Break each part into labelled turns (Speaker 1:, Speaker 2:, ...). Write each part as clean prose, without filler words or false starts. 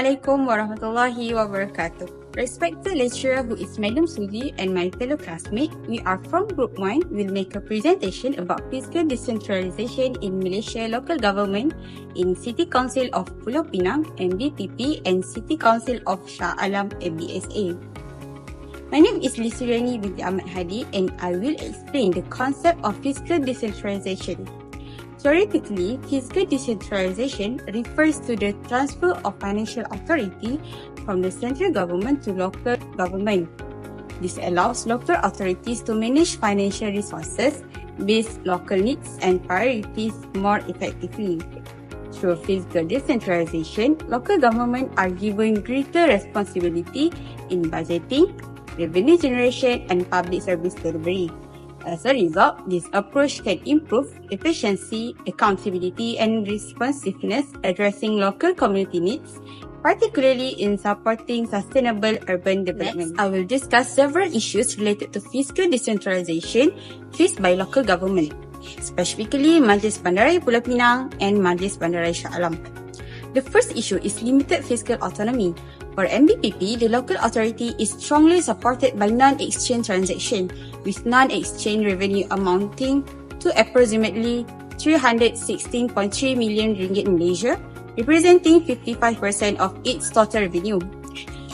Speaker 1: Assalamualaikum warahmatullahi wabarakatuh. Respected lecturer who is Madam Suzy and my fellow classmates, we are from Group 1 will make a presentation about fiscal decentralization in Malaysia local government in City Council of Pulau Pinang, MBPP, and City Council of Shah Alam, MBSA. My name is Lisuriani binti Ahmad Hadi and I will explain the concept of fiscal decentralization. Theoretically, fiscal decentralization refers to the transfer of financial authority from the central government to local government. This allows local authorities to manage financial resources based local needs and priorities more effectively. Through fiscal decentralization, local governments are given greater responsibility in budgeting, revenue generation, and public service delivery. As a result, this approach can improve efficiency, accountability, and responsiveness addressing local community needs, particularly in supporting sustainable urban development. Next, I will discuss several issues related to fiscal decentralization faced by local government, specifically Majlis Bandaraya Pulau Pinang and Majlis Bandaraya Shah Alam. The first issue is limited fiscal autonomy. For MBPP, the local authority is strongly supported by non-exchange transaction, with non-exchange revenue amounting to approximately 316.3 million ringgit in Malaysia, representing 55% of its total revenue.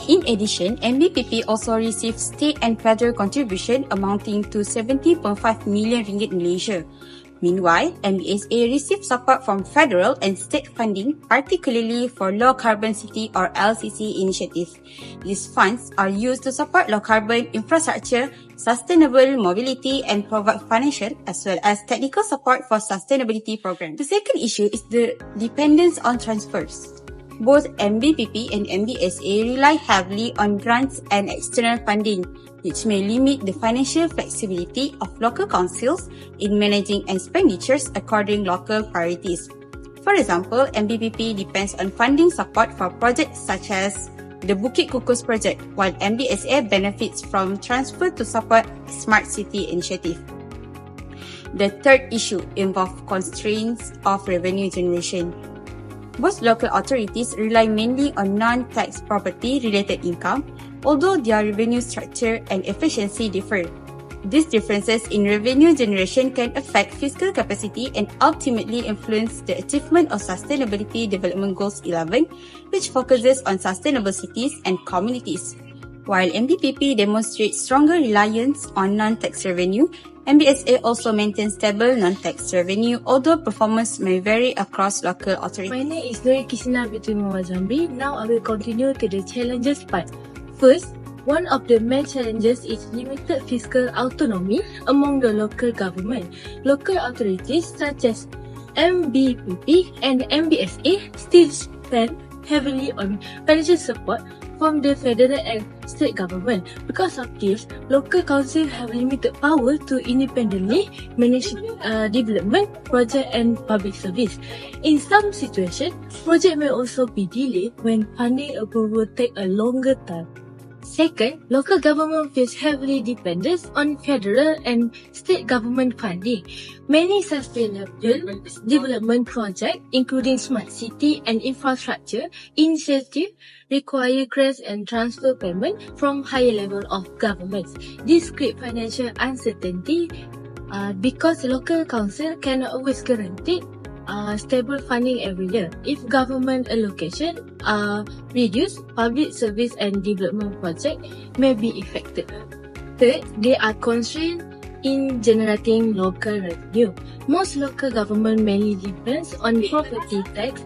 Speaker 1: In addition, MBPP also receives state and federal contribution amounting to 70.5 million ringgit in Malaysia. Meanwhile, MBSA receives support from federal and state funding, particularly for low carbon city or LCC initiatives. These funds are used to support low carbon infrastructure, sustainable mobility, and provide financial as well as technical support for sustainability programs. The second issue is the dependence on transfers. Both MBPP and MBSA rely heavily on grants and external funding, which may limit the financial flexibility of local councils in managing expenditures according local priorities. For example, MBPP depends on funding support for projects such as the Bukit Kukus project, while MBSA benefits from transfer to support Smart City initiative. The third issue involves constraints of revenue generation. Both local authorities rely mainly on non-tax property-related income, although their revenue structure and efficiency differ. These differences in revenue generation can affect fiscal capacity and ultimately influence the achievement of Sustainability Development Goals 11, which focuses on sustainable cities and communities. While MBPP demonstrates stronger reliance on non-tax revenue, MBSA also maintains stable non-tax revenue, although performance may vary across local authorities.
Speaker 2: My name is Nuri Kisina binti Muhammad Zamri. Now I will continue to the challenges part. First, one of the main challenges is limited fiscal autonomy among the local government. Local authorities such as MBPP and MBSA still spend heavily on financial support from the federal and state government. Because of this, local councils have limited power to independently manage development, project and public service. In some situations, project may also be delayed when funding approval take a longer time. Second, local government face heavily dependence on federal and state government funding. Many sustainable development projects, including smart city and infrastructure initiatives, require grants and transfer payment from higher level of governments. This creates financial uncertainty because local council cannot always guarantee stable funding every year. If government allocation are reduced, public service and development projects may be affected. Third, they are constrained in generating local revenue. Most local government mainly depends on property tax,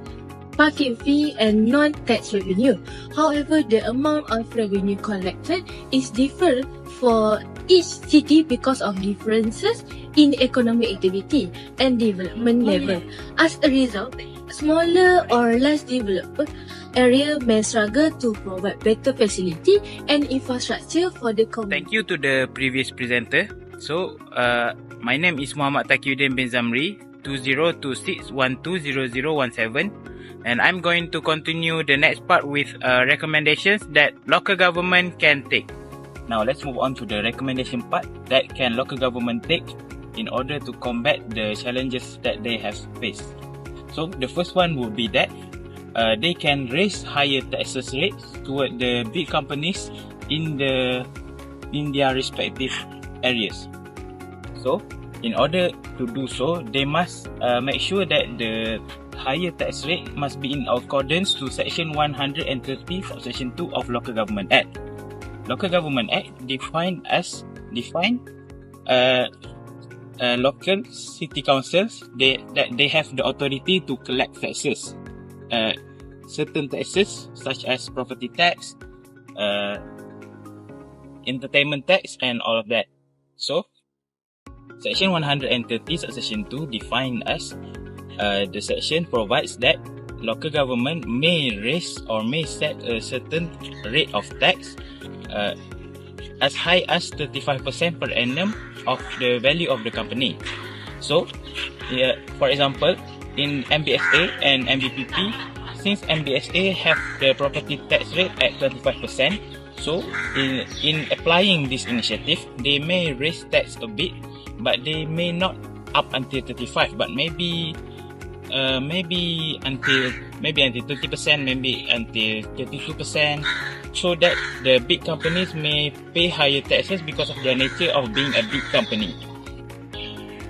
Speaker 2: parking fee and non-tax revenue. However, the amount of revenue collected is different for each city because of differences in economic activity and development level. As a result, smaller or less developed area may struggle to provide better facility and infrastructure for the community.
Speaker 3: Thank you to the previous presenter. So, my name is Muhammad Taqiyuddin bin Zamri, 2026120017, and I'm going to continue the next part with recommendations that local government can take. Now, let's move on to the recommendation part that can local government take in order to combat the challenges that they have faced. So, the first one would be that they can raise higher taxes rates toward the big companies in their respective areas. So, in order to do so, they must make sure that the higher tax rate must be in accordance to Section 130 Section 2 of Local Government Act. Local Government Act define local city councils that they have the authority to collect taxes. Certain taxes such as property tax, entertainment tax, and all of that. So, Section 130 Section 2 define as the section provides that local government may raise or may set a certain rate of tax as high as 35% per annum of the value of the company. So, for example, in MBSA and MBPP, since MBSA have the property tax rate at 25%, so in applying this initiative, they may raise tax a bit, but they may not up until 35, but maybe until 20%, maybe until 32%, so that the big companies may pay higher taxes because of their nature of being a big company.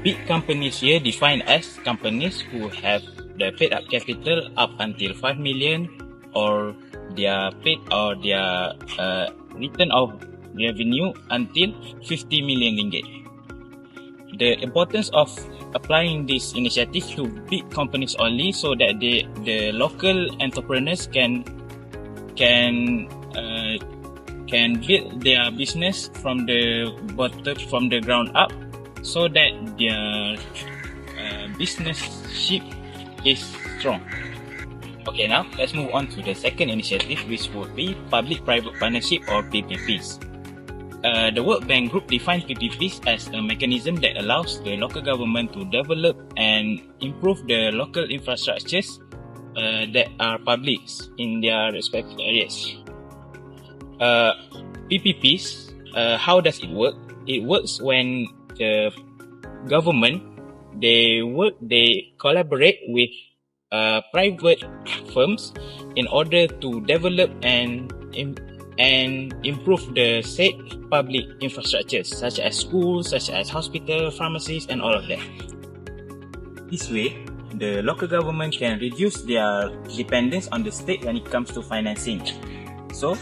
Speaker 3: Big companies here defined as companies who have the paid up capital up until 5 million or their return of revenue until 50 million ringgit. The importance of applying this initiative to big companies only, so that the local entrepreneurs can build their business from the bottom, from the ground up, so that their business ship is strong. Okay, now let's move on to the second initiative, which would be public-private partnership or PPPs. The World Bank Group defines PPPs as a mechanism that allows the local government to develop and improve the local infrastructures that are published in their respective areas. PPPs, how does it work? It works when the government, they collaborate with private firms in order to develop and improve the said public infrastructures, such as schools, such as hospitals, pharmacies, and all of that. This way, the local government can reduce their dependence on the state when it comes to financing. So,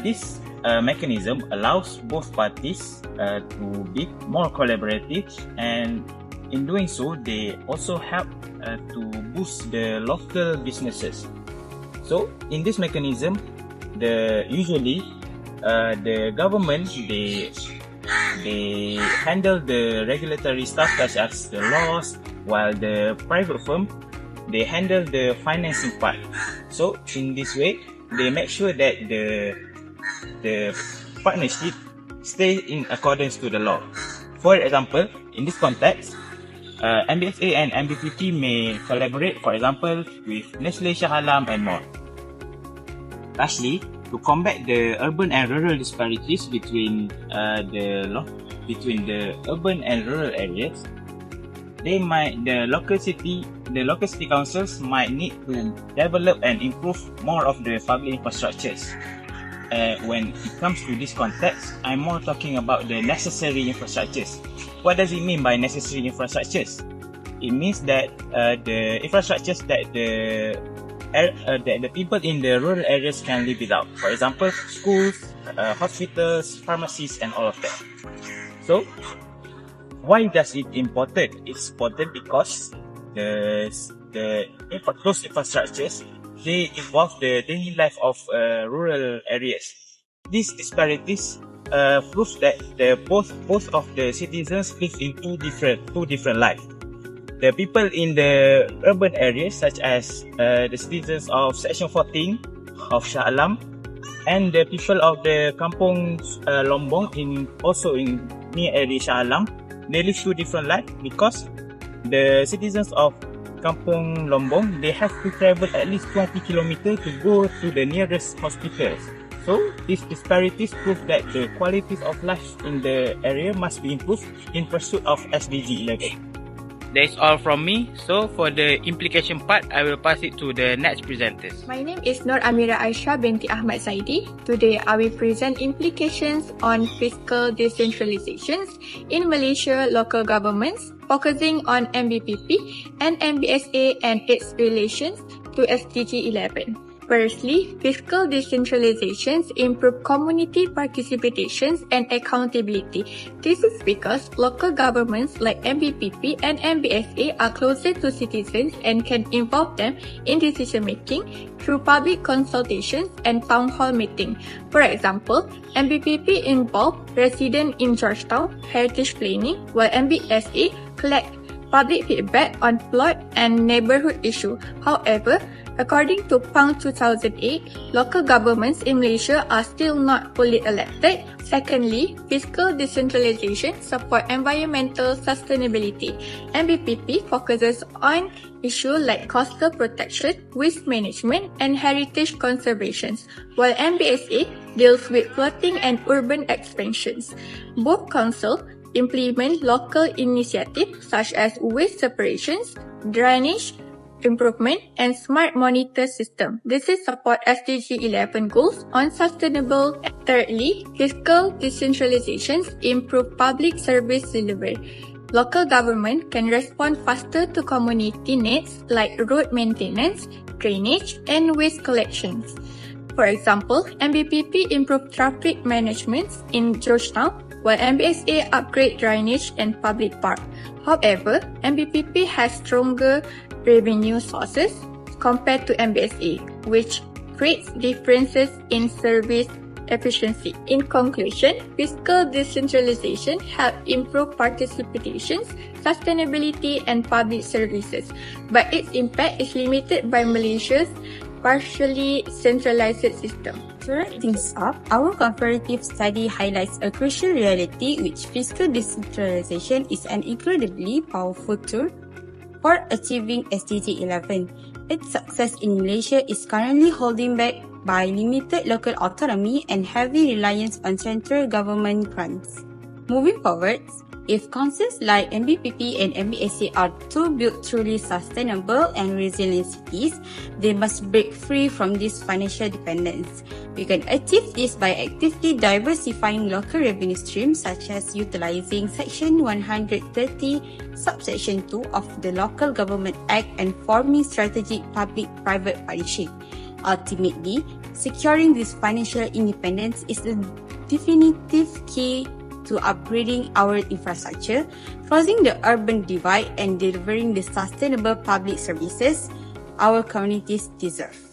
Speaker 3: this mechanism allows both parties to be more collaborative, and in doing so, they also help to boost the local businesses. So, in this mechanism, usually the government they handle the regulatory stuff such as the laws, while the private firm they handle the financing part. So in this way, they make sure that the partnership stay in accordance to the law. For example, in this context, MBSA and MBPP may collaborate, for example, with Nestle, Shah Alam, and more. Lastly, to combat the urban and rural disparities between the urban and rural areas, the local city councils might need to develop and improve more of the public infrastructures. When it comes to this context, I'm more talking about the necessary infrastructures. What does it mean by necessary infrastructures? It means that the infrastructures that the people in the rural areas can live without. For example, schools, hospitals, pharmacies, and all of that. So, why does it important? It's important because those infrastructures, they involve the daily life of rural areas. These disparities proves that both of the citizens live in two different lives. The people in the urban areas, such as the citizens of Section 14 of Shah Alam, and the people of the Kampung Lombong also in near area Shah Alam, they live two different lives because the citizens of Kampung Lombong, they have to travel at least 20 kilometers to go to the nearest hospitals. So these disparities prove that the quality of life in the area must be improved in pursuit of SDG 11. that's all from me. So for the implication part, I will pass it to the next presenters.
Speaker 4: My name is Nur Amira Aisha binti Ahmad Saidi. Today, I will present implications on fiscal decentralizations in Malaysia local governments, focusing on MBPP and MBSA and its relations to SDG 11. Firstly, fiscal decentralizations improve community participations and accountability. This is because local governments like MBPP and MBSA are closer to citizens and can involve them in decision-making through public consultations and town hall meetings. For example, MBPP involve residents in Georgetown heritage planning, while MBSA collect public feedback on plot and neighborhood issue. However, according to PANG 2008, local governments in Malaysia are still not fully elected. Secondly, fiscal decentralization support environmental sustainability. MBPP focuses on issues like coastal protection, waste management, and heritage conservation, while MBSA deals with floating and urban expansions. Both councils implement local initiatives such as waste separations, drainage improvement, and smart monitor system. This is support SDG 11 goals on sustainable. Thirdly, fiscal decentralizations improve public service delivery. Local government can respond faster to community needs like road maintenance, drainage, and waste collections. For example, MBPP improve traffic management in Georgetown, while MBSA upgrade drainage and public park. However, MBPP has stronger revenue sources compared to MBSA, which creates differences in service efficiency. In conclusion, fiscal decentralization helps improve participation, sustainability, and public services, but its impact is limited by Malaysia's partially centralized system.
Speaker 1: To wrap things up, our comparative study highlights a crucial reality which fiscal decentralization is an incredibly powerful tool for achieving SDG 11. Its success in Malaysia is currently holding back by limited local autonomy and heavy reliance on central government grants. Moving forward, if councils like MBPP and MBSA are to build truly sustainable and resilient cities, they must break free from this financial dependence. We can achieve this by actively diversifying local revenue streams such as utilizing Section 130, Subsection 2 of the Local Government Act and forming strategic public-private partnership. Ultimately, securing this financial independence is the definitive key to upgrading our infrastructure, closing the urban divide, and delivering the sustainable public services our communities deserve.